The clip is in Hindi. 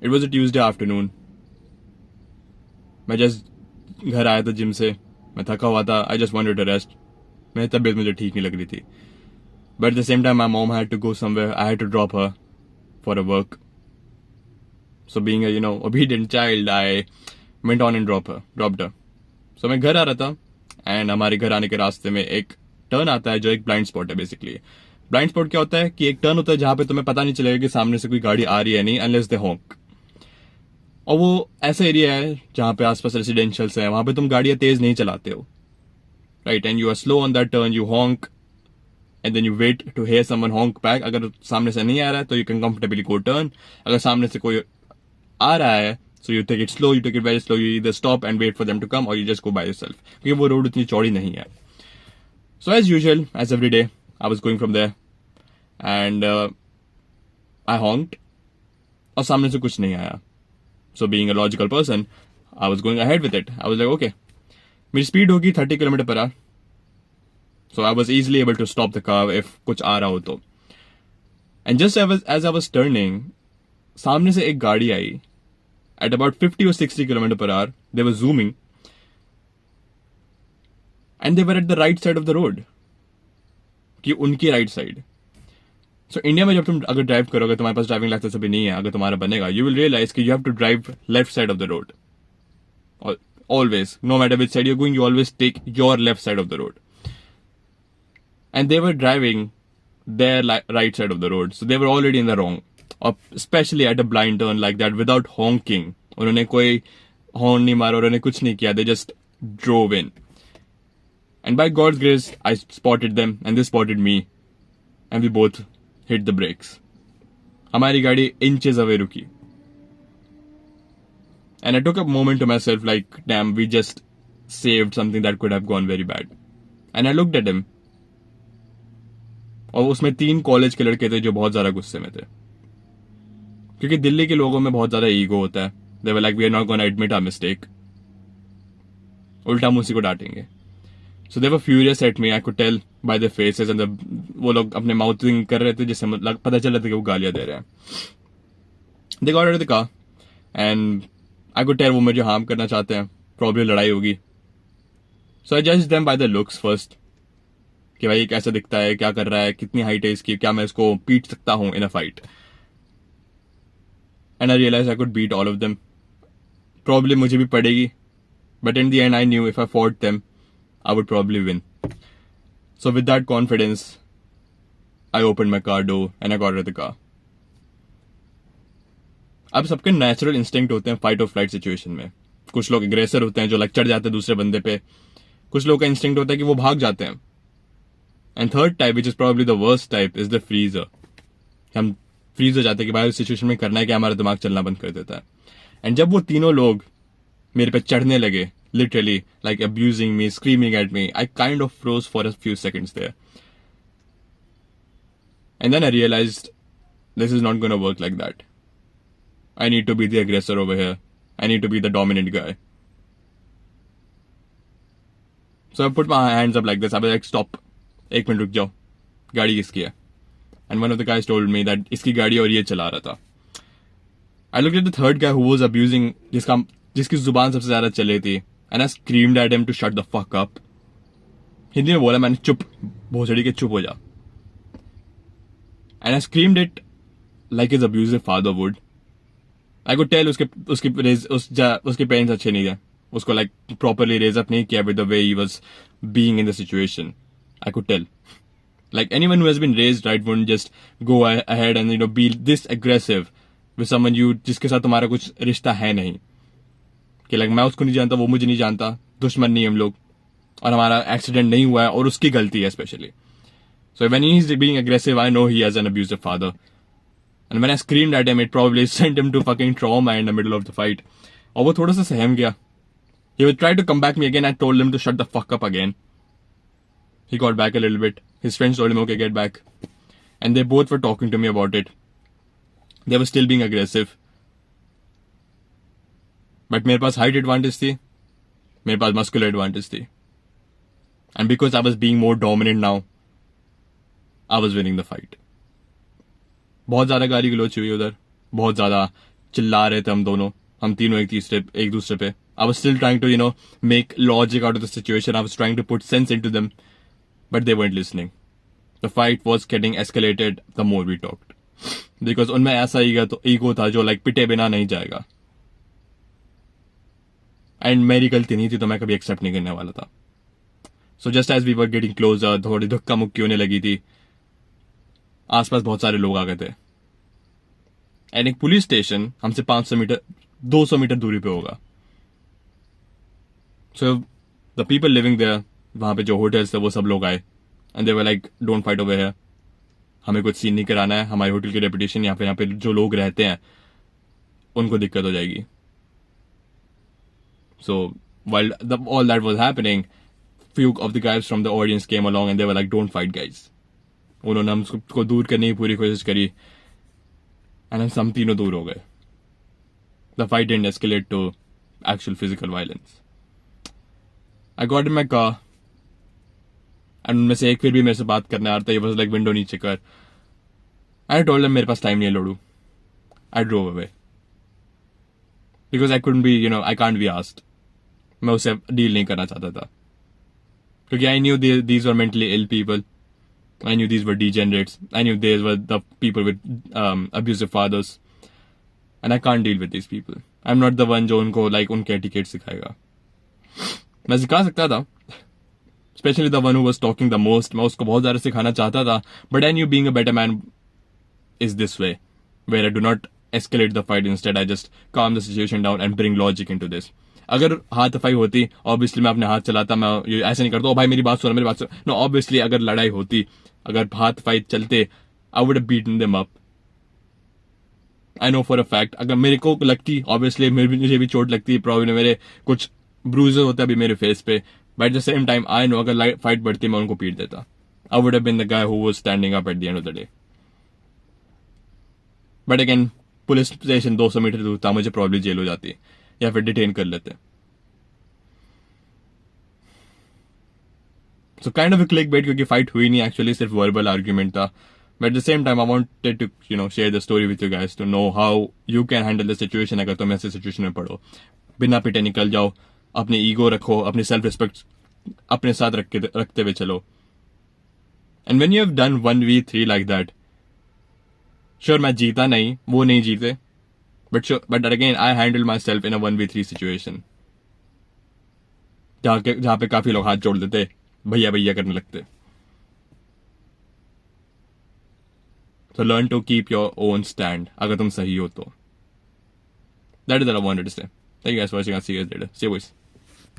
It was a Tuesday afternoon. मैं जस्ट घर आया था जिम से. मैं थका हुआ था. I just wanted to rest. मेरी तबीयत मुझे ठीक नहीं लग रही थी. But at the same time my mom had to go somewhere. I had to drop her for a work. So being a obedient child, I went on and dropped her. So मैं घर आ रहा था एंड हमारे घर आने के रास्ते में एक टर्न आता है जो एक ब्लाइंड स्पॉट है. बेसिकली ब्लाइंड स्पॉट क्या होता है कि एक टर्न होता है जहां पे तुम्हें पता नहीं चलेगा कि सामने से कोई गाड़ी आ रही है नहीं, अनलेस दे हॉन्क. और वो ऐसा एरिया है जहां पे आसपास रेसिडेंशियल्स है. वहां पे तुम गाड़ियां तेज नहीं चलाते हो, right? And you are slow on that turn. You honk and then you wait to hear someone honk back. अगर सामने से नहीं आ रहा है तो you can comfortably go turn. अगर सामने से कोई आ रहा है, so you take it slow, you take it very slow, you either stop and wait for them to come or you just go by yourself, क्योंकि वो रोड उतनी चौड़ी नहीं है. So as usual, as every day, I was going from there and I honked और सामने से कुछ नहीं आया. So being a logical person, I was going ahead with it. I was like, okay, मेरी स्पीड होगी 30 kilometre per hour. So I was easily able to stop the car if कुछ आ रहा हो तो. And just as I was turning, सामने से एक गाड़ी आई. At about 50 or 60 kilometers per hour, they were zooming, and they were at the right side of the road. कि उनकी राइट साइड. सो इंडिया में जब तुम अगर ड्राइव करोगे, तुम्हारे पास ड्राइविंग लाइसेंस अभी नहीं है, अगर तुम्हारा बनेगा, यू विल रियलाइज कि you have to drive left side of the road. Always, no matter which side you're going, you always take your left side of the road. And they were driving their right side of the road, so they were already in the wrong. Especially at a blind turn like that, without honking. उन्होंने कोई हॉर्न नहीं मारा, उन्होंने कुछ नहीं किया. They just drove in. And by God's grace, I spotted them and they spotted me. And we both hit the brakes. हमारी गाड़ी inches away रुकी. And I took a moment to myself like, damn, we just saved something that could have gone very bad. And I looked at him. और उसमें 3 कॉलेज के लड़के थे जो बहुत ज्यादा गुस्से में थे, क्योंकि दिल्ली के लोगों में बहुत ज्यादा ईगो होता है. They were like, we are not going to admit our mistake. उल्टा हम उसी को डांटेंगे. So they were furious at me. I could tell by their faces and वो लोग अपने माउथिंग कर रहे थे जिससे पता चल रहा था कि वो गालियां दे रहे हैं. They got out of the car and I could tell वो मुझे हार्म करना चाहते हैं. Probably लड़ाई होगी. So I judged them by the looks first. कि भाई कैसा दिखता है, क्या कर रहा है, कितनी हाइट है इसकी, क्या मैं इसको पीट सकता हूं in a fight. And I realized I could beat all of them. Probably मुझे भी पड़ेगी. But in the end, I knew if I fought them, I would probably win. So with that confidence, I opened my car door and I got out of the car. अब सबके नेचुरल इंस्टिंक्ट होते हैं फाइट और फ्लाइट सिचुएशन में. कुछ लोग एग्रेसर होते हैं जो चढ़ जाते हैं दूसरे बंदे पे. कुछ लोग का इंस्टिंक्ट होता है कि वो भाग जाते हैं. And third type, which is probably the worst type, is the freezer. हम फ्रीज हो जाते हैं कि भाई उस सिचुएशन में करना है कि हमारा दिमाग चलना बंद कर देता है. एंड जब वो तीनों लोग मेरे पे चढ़ने लगे, literally like abusing me, screaming at me, I kind of froze for a few seconds there. And then I realized this is not going to work like that. I need to be the aggressor over here. I need to be the dominant guy. So I put my hands up like this. I was like, stop. एक मिनट रुक जाओ. गाड़ी किसकी है? And one of the guys told me that इसकी गाड़ी और ये चला रहा था. I looked at the third guy who was abusing, जिसकी जुबान सबसे ज्यादा चली थी. And I screamed at him to shut the fuck up. Hindi में बोला मैंने, चुप, भोसड़ी के चुप हो जा. And I screamed it like his abusive father would. I could tell उसके parents अच्छे नहीं थे. उसको like properly raise up नहीं किया with the way he was being in the situation. I could tell. Like anyone who has been raised right wouldn't just go ahead and be this aggressive with someone जिसके साथ तुम्हारा कुछ रिश्ता है नहीं. कि लाइक मैं उसको नहीं जानता, वो मुझे नहीं जानता, दुश्मन नहीं हम लोग, और हमारा एक्सीडेंट नहीं हुआ है और उसकी गलती है specially. So when he is being aggressive, I know he has an abusive father. And when I screamed at him, it probably sent him to fucking trauma in the middle of the fight. और वो थोड़ा सा सहम गया. He would try to come back me again. I told him to shut the fuck up again. He got back a little bit. His friends told him okay get back. And they both were talking to me about it. They were still being aggressive. But मेरे पास हाइट एडवांटेज थी, मेरे पास मस्कुलर एडवांटेज थी. And because I was being more dominant now, I was winning the fight. बहुत ज्यादा गाली गलोच हुई उधर, बहुत ज्यादा चिल्ला रहे थे हम तीनों एक दूसरे पे. I was still trying to, make logic out of the situation. I was trying to put sense into them, but they weren't listening. The fight was getting escalated the more we talked. Because उनमें ऐसा ego था जो पिटे बिना नहीं जाएगा. And मेरी गलती नहीं थी तो मैं कभी accept नहीं करने वाला था. So just as we were getting closer, थोड़ी धक्का मुक्की होने लगी थी. आसपास बहुत सारे लोग आ गए थे. And एक पुलिस स्टेशन हमसे 200 मीटर दूरी पे होगा. So the people living there, वहाँ पे जो होटल्स थे वो सब लोग आए. And they were like, don't fight over here. हमें कुछ सीन नहीं कराना है. हमारे होटल की रेपुटेशन या फिर यहाँ पे जो लोग रहते हैं उनको दिक्कत हो जाएगी. So while all that was happening, few of the guys from the audience came along and they were like, don't fight guys. उन्होंने हमको दूर करने की पूरी कोशिश करी. And हम तीनों दूर हो गए. The fight didn't escalate to actual physical violence. I got in my car. And उनमें से एक फिर भी मेरे से बात करने आ रहा था. He was like, विंडो नीचे कर. I told him मेरे पास टाइम नहीं है laddoo. I drove away. Because I couldn't be, I can't be asked. मैं उससे डील नहीं करना चाहता था. क्योंकि I knew these were mentally ill people. I knew these were degenerates. I knew these were the people with abusive fathers. And I can't deal with these people. I'm not the one जो उनको उनके etiquette सिखाएगा. मैं सिखा सकता था. Especially the one who was talking the most. मैं उसको बहुत ज़्यादा सिखाना चाहता था. But I knew being a better man is this way. Where I do not escalate the fight. Instead, I just calm the situation down and bring logic into this. अगर हाथापाई होती, obviously मैं अपने हाथ चलाता, मैं ये ऐसे नहीं करता, ओ भाई मेरी बात सुनो. No, obviously अगर लड़ाई होती, अगर हाथ फाइट चलते, I would have beaten them up. I know for a fact. अगर मेरे को लगती, obviously मुझे भी चोट लगती, probably मेरे कुछ bruises होते अभी मेरे face पे. But at the same time, I know अगर फाइट बढ़ती मैं उनको पीट देता. I would have been the guy who was standing up at the end of the day. But again, police station 200 metre दूर था, मुझे probably जेल हो जाती या फिर डिटेन कर लेते. So kind of a clickbait क्योंकि फाइट हुई नहीं, actually सिर्फ verbal argument था. But at the same time, I wanted to, share the story with you guys to know how you can handle the situation अगर तुम ऐसे situation में पड़ो. बिना पिटे निकल जाओ, अपनी ईगो रखो, अपनी सेल्फ रिस्पेक्ट अपने साथ रखते हुए चलो. And when you have done 1v3 like that, sure मैं जीता नहीं, वो नहीं जीते, but again I handled myself in a 1v3 situation. जहाँ पे काफी लोग हाथ जोड़ देते, भैया भैया करने लगते. So learn to keep your own stand अगर तुम सही हो तो. That is what I wanted to say. Thank you guys for watching. I'll see you guys later. See you boys.